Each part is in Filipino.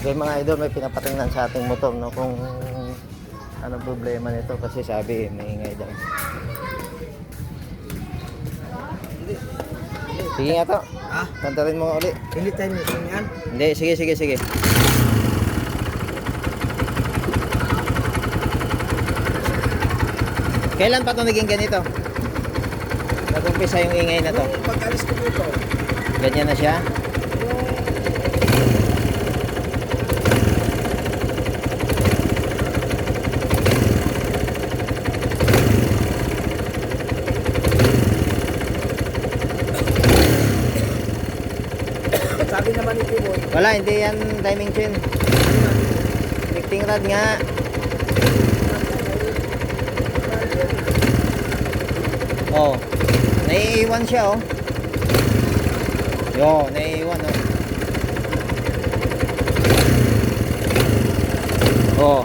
Okay mga idol, may pinapatingnan sa ating motor no kung anong problema nito kasi sabi may ingay daw. Sige nga to. Ha? Kantarin mo uli. Hindi tayo mission yan. Hindi, sige. Kailan pa ito naging ganito? Nag-umpisa yung ingay na to. Nung pag-alis ko dito, Ganyan na siya? sabi naman ni Timoy, Wala, hindi yan timing chain. Connecting rod nga. Oh, naiiwan siya oh. Yo, naiiwan oh. Oh.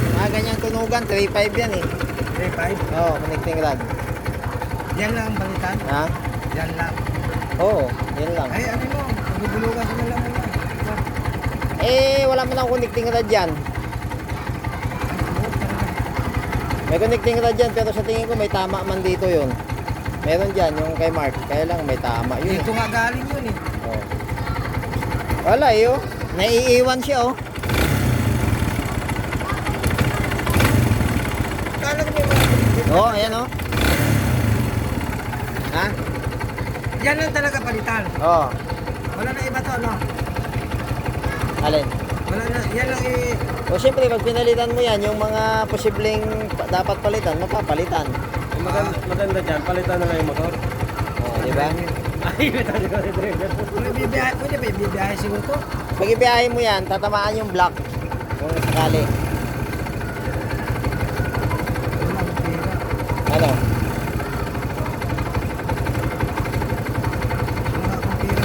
Mga ganyang tunugan, 3.5 yan eh. 3.5. Oh, connecting rod. Yan lang ang balitan. Ha? Yan lang. Oo, yan lang. Ay, ano mo, pagibulugan ko na lang muna. Eh, wala mo nang connecting rod dyan. May connecting rod dyan, pero sa tingin ko may tama man dito yun. Meron dyan, yung kay Mark. Kaya lang may tama yun. Dito nga galing yun eh. Oh. Wala eh, oh. Naiiwan siya, oh. Kala ko may mga dito. Oh, ayan, oh. Ha? Yan lang talaga palitan. Oh. Wala na iba to, no? Alin? Wala na, yan lang eh. O siyempre, pag pinalitan mo yan, yung mga posibleng dapat palitan, mapapalitan. Maganda dyan, palitan na lang yung motor. Oh, di ba? Ay, tayo ka rin driver. Pwede ba ibibiyahe siguro to? Pag ibiyahe mo yan, tatamaan yung block. Kung sakali. Wala akong pera. Ano? Wala akong pera.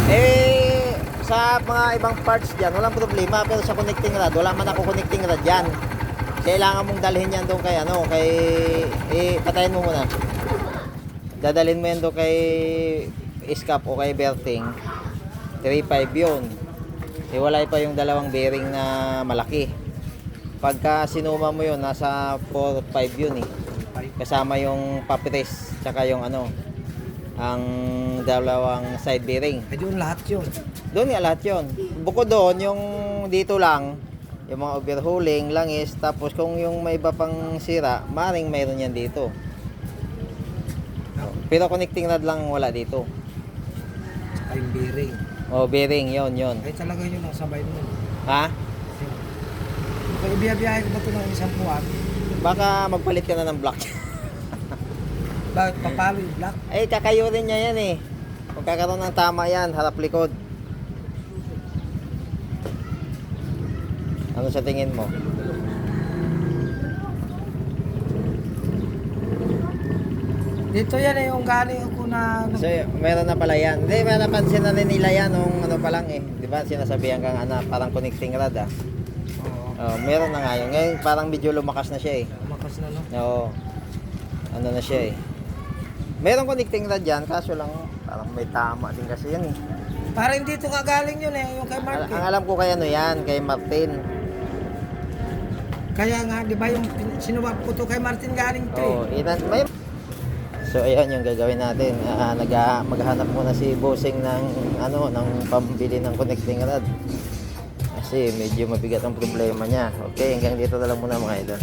Eh, sa mga ibang parts dyan, walang problema. Pero sa connecting rod, wala man ako connecting rod dyan. Kailangan mong dalhin yan doon kay ano, kay... patayin mo muna. Dadalhin mo yan doon kay Escap o kay Berting. 3.5 yun. Iwalay pa yung dalawang bearing na malaki. Pagka sinuma mo yun, nasa 4.5 yun eh. Kasama yung papres, tsaka yung ano, ang dalawang side bearing. Eh doon lahat yun. Doon nga lahat yun. Bukod doon, yung dito lang, yung mga overhauling, langis, tapos kung yung may iba pang sira, maring mayroon yan dito. Pero connecting rod lang wala dito. Ay, bearing. O, bearing, yon. Ay talaga yun ang sabay mo. Ha? Pag ibiyahe ko ba ito ng isang buwan, Baka magpalit ka na ng block. bakit papalo yung black? Ay, kakayurin niya yan eh. Magkakaroon ng tama yan, harap likod. Ano sa tingin mo? Dito yan eh, yung galing ako na... So, meron na pala yan. Hindi, may napansin na rin nila yan nung ano pa lang eh. Di ba, sinasabihan kang ano, parang connecting rod ah. Oo, Oh, meron na nga yun. Ngayon, parang medyo lumakas na siya eh. makas na no? Oo. Ano na siya eh. Meron connecting rod dyan, kaso lang parang may tama din kasi yan eh. Parang dito nga galing yun eh, yung kay Mark Ang eh. alam ko kay ano yan, kay Martin. Kaya nga, di ba yung sinuwap ko to kay Martin galing to Oh, eh. may... So ayun yung gagawin natin. Maghanap muna si Bossing ng ano, ng pambili ng connecting rod. Kasi medyo mabigat ang problema niya. Okay, hanggang dito na lang muna mga idol.